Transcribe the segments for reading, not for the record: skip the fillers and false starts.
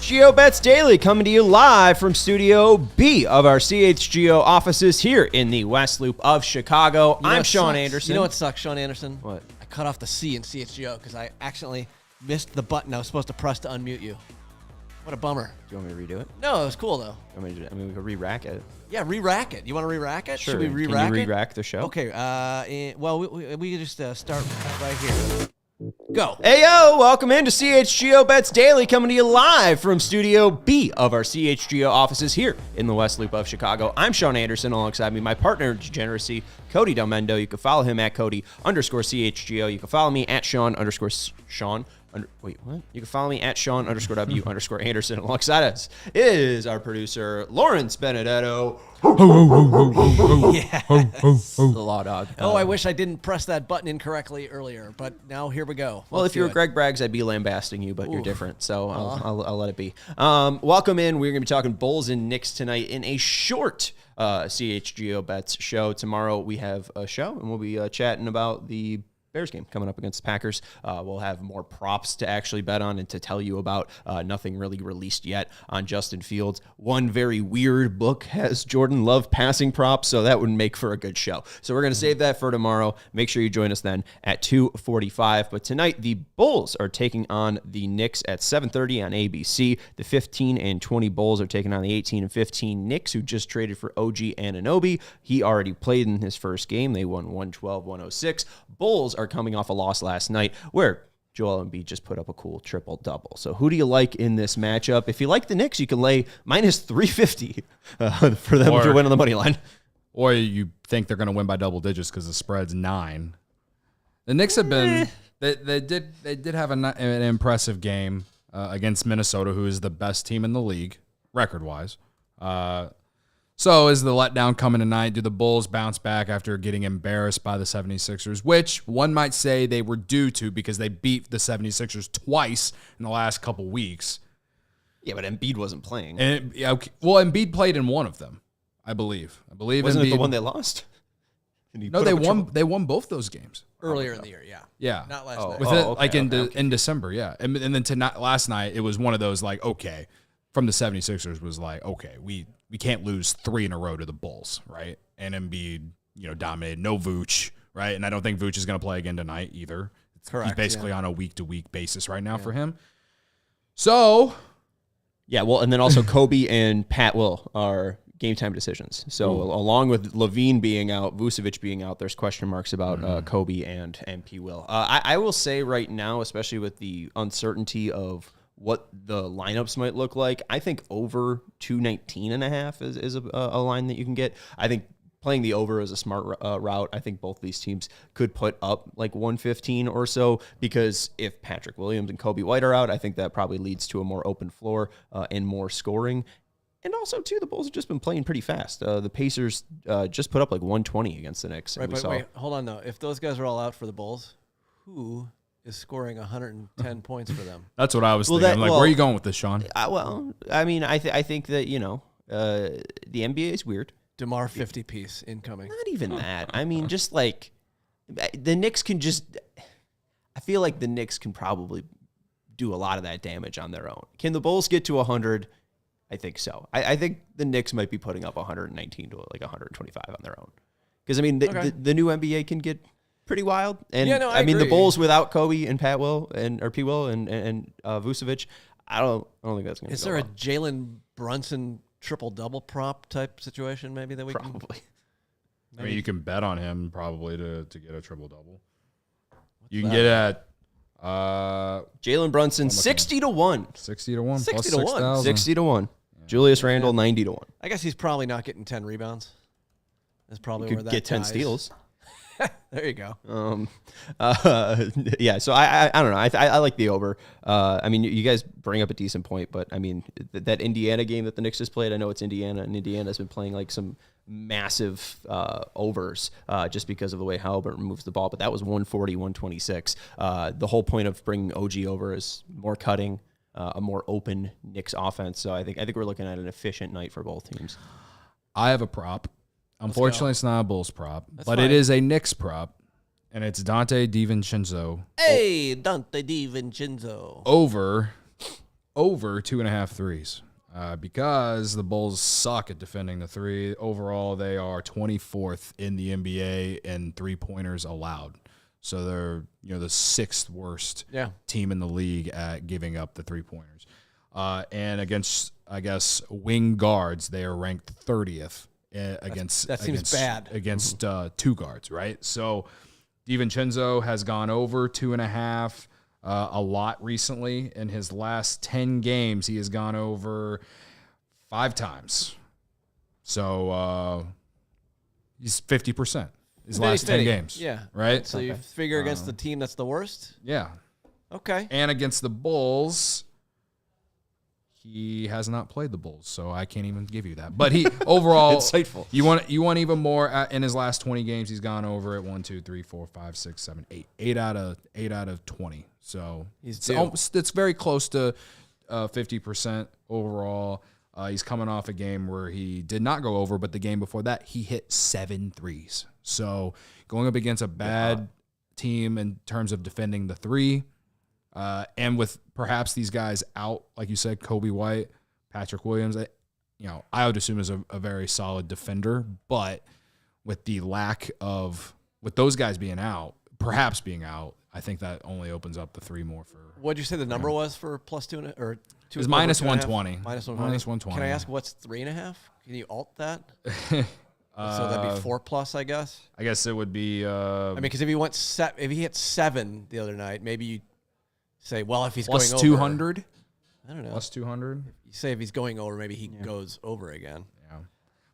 CHGO Bets Daily, coming to you live from Studio B of our CHGO offices here in the West Loop of Chicago. I'm Sean Anderson. You know what sucks, Sean Anderson? What? I cut off the C in CHGO because I accidentally missed the button I was supposed to press to unmute you. What a bummer. Do you want me to redo it? No, it was cool, though. We could re-rack it. Yeah, re-rack it. You want to re-rack it? Sure. Should we re-rack it? Can you re-rack the show? Okay, we can just start right here. Go. Hey, yo, welcome into CHGO Bets Daily, coming to you live from Studio B of our CHGO offices here in the West Loop of Chicago. I'm Sean Anderson, alongside me, my partner in degeneracy, Cody Delmendo. You can follow him at Cody_CHGO. You can follow me at Sean_Sean. You can follow me at Sean_W_Anderson. Alongside us is our producer, Lawrence Benedetto. Yes. The law dog. I wish I didn't press that button incorrectly earlier, but now here we go. Well, if you were Greg Braggs, I'd be lambasting you, but you're different, so I'll let it be. Welcome in. We're going to be talking Bulls and Knicks tonight in a short CHGO Bets show. Tomorrow we have a show, and we'll be chatting about the Bears game coming up against the Packers. We'll have more props to actually bet on and to tell you about. Nothing really released yet on Justin Fields. One very weird book has Jordan Love passing props, so that would make for a good show. So we're going to save that for tomorrow. Make sure you join us then at 2:45. But tonight, the Bulls are taking on the Knicks at 7:30 on ABC. The 15 and 20 Bulls are taking on the 18 and 15 Knicks, who just traded for OG Anunoby. He already played in his first game. They won 112-106. Bulls are coming off a loss last night where Joel Embiid just put up a cool triple-double. So who do you like in this matchup? If you like the Knicks, you can lay minus 350 for them to win on the money line. Or you think they're going to win by double digits because the spread's 9. The Knicks have been they did have an impressive game against Minnesota, who is the best team in the league record-wise. So is the letdown coming tonight? Do the Bulls bounce back after getting embarrassed by the 76ers, which one might say they were due to because they beat the 76ers twice in the last couple weeks? Yeah, but Embiid wasn't playing. Embiid played in one of them, I believe. Wasn't it the one they lost? No, they won. They won both those games Earlier in the year, yeah. Yeah, not last night. In December, yeah. And then last night it was one of those from the 76ers was we can't lose 3 in a row to the Bulls, right? And Embiid, dominated. No Vooch, right? And I don't think Vooch is going to play again tonight either. Correct. He's basically on a week-to-week basis right now for him. So, yeah. Well, and then also Coby and Pat Will are game time decisions. So along with LaVine being out, Vucevic being out, there's question marks about Coby and P. Will. I will say right now, especially with the uncertainty of what the lineups might look like, I think over 219.5 is a line that you can get. I think playing the over is a smart route. I think both these teams could put up like 115 or so, because if Patrick Williams and Coby White are out, I think that probably leads to a more open floor and more scoring. And also, too, the Bulls have just been playing pretty fast. The Pacers just put up like 120 against the Knicks. Right, but wait, hold on, though. If those guys are all out for the Bulls, who is scoring 110 points for them? That's what I was thinking. Where are you going with this, Sean? I think that, the NBA is weird. DeMar 50-piece incoming. Not even that. I mean, just like the Knicks can I feel like the Knicks can probably do a lot of that damage on their own. Can the Bulls get to 100? I think so. I think the Knicks might be putting up 119 to like 125 on their own. Because, I mean, the new NBA can get pretty wild. And I mean, the Bulls without Coby and Pat Will or P. Will and Vucevic, I don't think that's going to. Is there a Jalen Brunson triple-double prop type situation maybe that we probably? I mean, you can bet on him probably to get a triple-double. You can get at Jalen Brunson 60-1. 60-1. 60-1. 60-1. Julius Randle 90-1. I guess he's probably not getting 10 rebounds. Is probably You where could that get 10 ties. steals. There you go. Yeah, so I don't know. I like the over. I mean, you guys bring up a decent point, but I mean, that Indiana game that the Knicks just played, I know it's Indiana, and Indiana's been playing like some massive overs just because of the way Halliburton moves the ball, but that was 140, 126. The whole point of bringing OG over is more cutting, a more open Knicks offense. So I think we're looking at an efficient night for both teams. I have a prop. Unfortunately, it's not a Bulls prop, but fine. it is a Knicks prop, and it's Dante DiVincenzo Hey, Dante DiVincenzo. over 2.5 threes. Because the Bulls suck at defending the three. Overall, they are 24th in the NBA in three-pointers allowed. So they're the sixth worst team in the league at giving up the three-pointers. And against, I guess, wing guards, they are ranked 30th. That seems bad. Against two guards, right? So DiVincenzo has gone over 2.5 a lot recently. In his last 10 games, he has gone over 5 times. So he's 50% his last 10 games. Yeah. Right? So you figure against the team that's the worst? Yeah. Okay. And against the Bulls, he has not played the Bulls, so I can't even give you that. But he overall Insightful. You want even more in his last 20 games. He's gone over it 1, 2, 3, 4, 5, 6, 7, 8. 8 out of 20. So it's very close to 50% overall. He's coming off a game where he did not go over, but the game before that he hit 7 threes. So going up against a bad team in terms of defending the three. And with perhaps these guys out, like you said, Coby White, Patrick Williams, I would assume is a very solid defender. But with the with those guys being out, I think that only opens up the three more for. What'd you say the number was for +2 or 2? It was minus 120. Minus 120. Can I ask what's 3.5? Can you alt that? So that'd be 4+, I guess. I guess it would be. Because if he hit 7 the other night, maybe you say, well, if he's plus going 200. I don't know. Plus 200. You say if he's going over, maybe he goes over again. Yeah.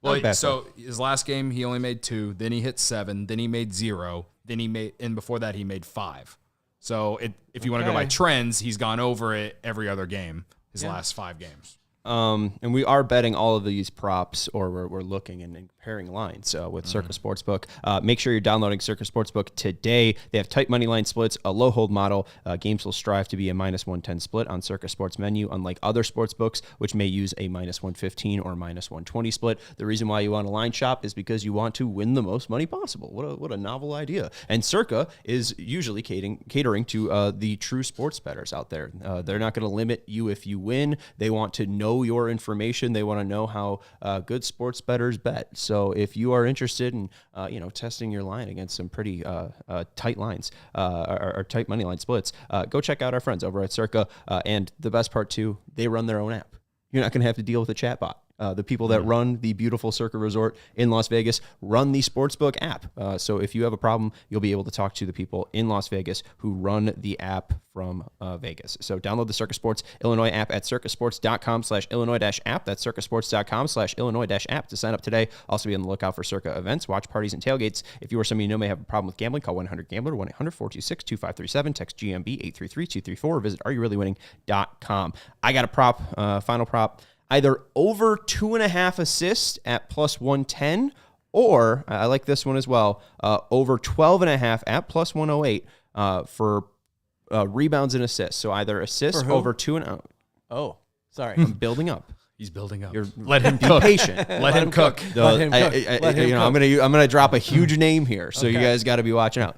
Well, so his last game he only made 2. Then he hit 7. Then he made 0. And before that he made 5. So if you want to go by trends, he's gone over it every other game. His last 5 games. And we are betting all of these props, or we're looking and comparing lines with Circa Sportsbook. Make sure you're downloading Circa Sportsbook today. They have tight money line splits, a low hold model. Games will strive to be a -110 split on Circa Sports menu, unlike other sports books, which may use a -115 or -120 split. The reason why you want a line shop is because you want to win the most money possible. What a novel idea. And Circa is usually catering to the true sports bettors out there. They're not going to limit you if you win. They want to know your information. They want to know how good sports bettors bet. So if you are interested in testing your line against some pretty tight lines or tight money line splits, go check out our friends over at Circa. And the best part too, they run their own app. You're not going to have to deal with a chatbot. The people that run the beautiful Circa Resort in Las Vegas run the Sportsbook app. So if you have a problem, you'll be able to talk to the people in Las Vegas who run the app from Vegas. So download the Circa Sports Illinois app at circasports.com/Illinois-app. That's circasports.com/Illinois-app to sign up today. Also be on the lookout for Circa events, watch parties, and tailgates. If you or somebody you know may have a problem with gambling, call 1-800-GAMBLER, 1-800-426-2537, text GMB 833-234, or visit areyourreallywinning.com. I got a prop, final prop. Either over 2.5 assists at +110, or I like this one as well, over 12.5 at +108 for rebounds and assists. So either assists over 2.5. Oh, sorry. I'm building up. He's building up. Let him be patient. Let him cook. Let him cook. I'm gonna drop a huge name here, so you guys got to be watching out.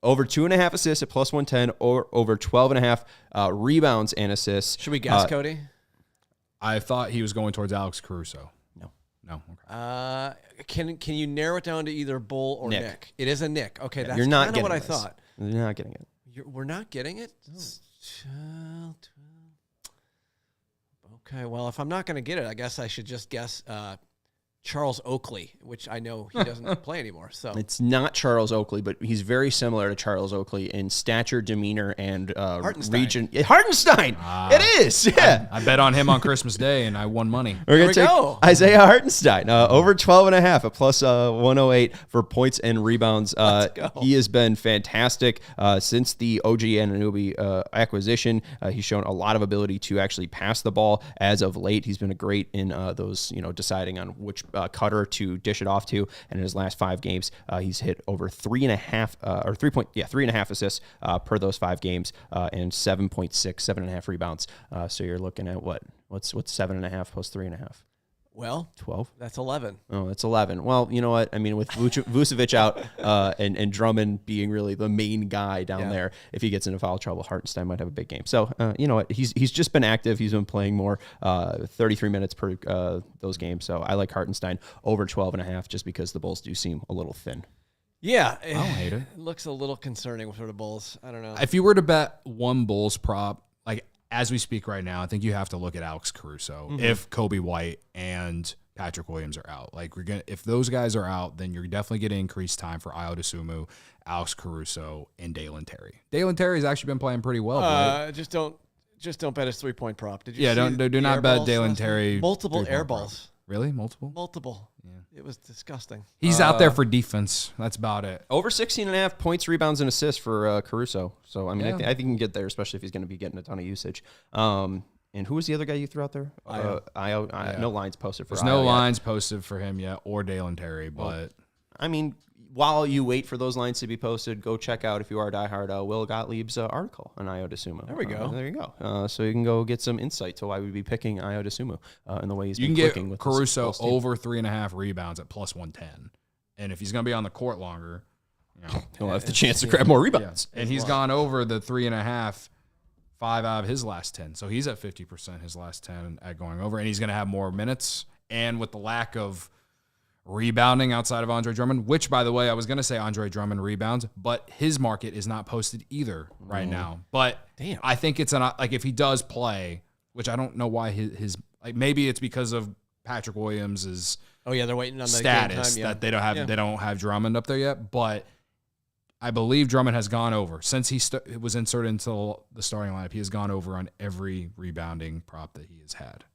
Over 2.5 assists at +110, or over 12.5 rebounds and assists. Should we guess, Cody? I thought he was going towards Alex Caruso. No. Okay. Can you narrow it down to either Bull or Nick? It is a Nick. Okay, that's You're not kind of what I this. thought. You're not getting it. We're not getting it? Okay, well, if I'm not going to get it, I guess I should just guess Charles Oakley, which I know he doesn't play anymore. So it's not Charles Oakley, but he's very similar to Charles Oakley in stature, demeanor, and region. Hartenstein. It is. Yeah. I bet on him on Christmas Day, and I won money. We're going to take Isaiah Hartenstein over 12.5 at plus 108 for points and rebounds. He has been fantastic since the OG Anunoby acquisition. He's shown a lot of ability to actually pass the ball as of late. He's been great in those, deciding on which cutter to dish it off to. And in his last 5 games, he's hit over 3.5 assists per those 5 games and 7.5 rebounds. So you're looking at what's 7.5 plus 3.5? Well, 12. That's 11. Oh, that's 11. Well, you know what? I mean, with Vucevic out and Drummond being really the main guy down there, if he gets into foul trouble, Hartenstein might have a big game. So, you know what? He's just been active. He's been playing more, 33 minutes per those games. So I like Hartenstein over 12.5 just because the Bulls do seem a little thin. Yeah. I don't hate it. It looks a little concerning for the Bulls. I don't know. If you were to bet one Bulls prop, like as we speak right now, I think you have to look at Alex Caruso if Coby White and Patrick Williams are out. Like if those guys are out, then you're definitely getting increased time for Ayo Dosunmu, Alex Caruso, and Dalen Terry. Dalen Terry's actually been playing pretty well. Just don't bet his 3-point prop. Did you? Yeah, do not bet Dalen Terry. Multiple air balls. Really? Multiple? Multiple. Yeah. It was disgusting. He's out there for defense. That's about it. Over 16.5 points, rebounds, and assists for Caruso. So, I mean, I think he can get there, especially if he's going to be getting a ton of usage. And who was the other guy you threw out there? Ayo. No lines posted for There's no lines posted for him yet or Dalen Terry, but... I mean, while you wait for those lines to be posted, go check out, if you are a diehard, Will Gottlieb's article on Ayo Dosunmu. There we go. There you go. So you can go get some insight to why we'd be picking Ayo Dosunmu and the way he's been clicking. clicking with Caruso over 3.5 rebounds at plus 110. And if he's going to be on the court longer, he'll have the chance to grab more rebounds. Yeah. And he's gone over the 3.5, 5 out of his last 10. So he's at 50% his last 10 at going over. And he's going to have more minutes. And with the lack of rebounding outside of Andre Drummond, which, by the way, I was going to say Andre Drummond rebounds, but his market is not posted either right now. But I think it's like if he does play, which I don't know why his like maybe it's because of Patrick Williams' they're waiting on the status game time, that they don't have Drummond up there yet. But I believe Drummond has gone over since he was inserted into the starting lineup. He has gone over on every rebounding prop that he has had.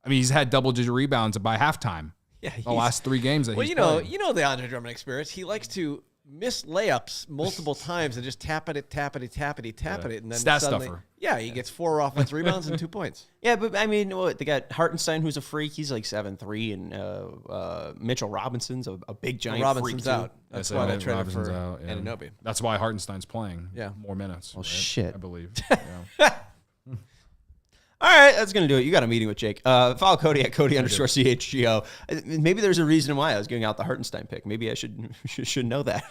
He's had double-digit rebounds by halftime. Yeah, the last 3 games that he's played. You know the Andre Drummond experience. He likes to miss layups multiple times and just tap it, and then stat suddenly, stuffer. Yeah, he gets 4 offensive rebounds and 2 points. Yeah, but I mean, they got Hartenstein, who's a freak. He's like 7'3", and Mitchell Robinson's a big giant Robinson's freak out. That's why they traded for Anunoby. That's why Hartenstein's playing. more minutes. Oh shit! I believe. All right, that's going to do it. You got a meeting with Jake. Follow Cody at Cody_CHGO. Maybe there's a reason why I was giving out the Hartenstein pick. Maybe I should know that.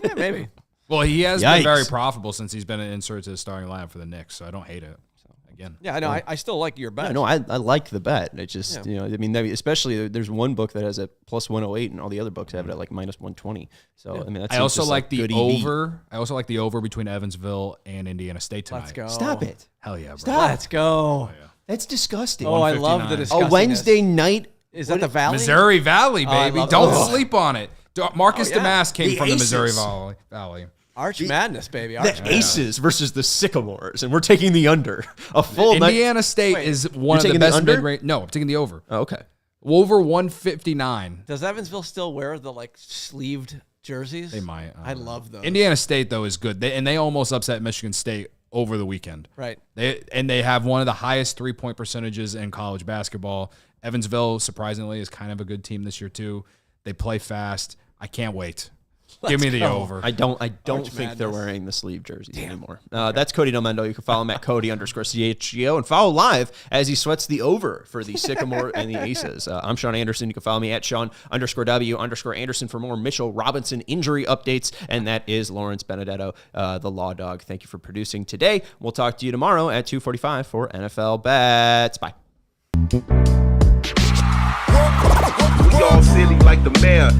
Yeah, maybe. Well, he has been very profitable since he's been inserted to the starting lineup for the Knicks, so I don't hate it. Again. Yeah, I know. I still like your bet. No, I like the bet. It's just, especially there's one book that has a plus 108 and all the other books have it at like minus 120. So, that's I also like the over. I also like the over between Evansville and Indiana State tonight. Let's go. Stop it. Hell yeah, bro. Stop. Let's go. Oh, yeah. That's disgusting. Oh, I love the disgusting. A Wednesday night. Is that the Valley? Missouri Valley, baby. Don't sleep on it. Marcus Damas came from the Missouri Valley. Arch Madness, baby. The Aces versus the Sycamores, and we're taking the under. A full Indiana State is one of the best mid-range. No, I'm taking the over. Oh, okay. Over 159. Does Evansville still wear the sleeved jerseys? They might. I love those. Indiana State though is good. They almost upset Michigan State over the weekend. Right. They have one of the highest 3-point percentages in college basketball. Evansville, surprisingly, is kind of a good team this year too. They play fast. I can't wait. Give me the over. I don't think they're wearing the sleeve jerseys anymore. That's Cody Delmendo. You can follow him at Cody_CHGO and follow live as he sweats the over for the Sycamore and the Aces. I'm Sean Anderson. You can follow me at Sean_W_Anderson for more Mitchell Robinson injury updates. And that is Lawrence Benedetto, the Law Dog. Thank you for producing today. We'll talk to you tomorrow at 2:45 for NFL Bets. Bye. We all silly like the mayor.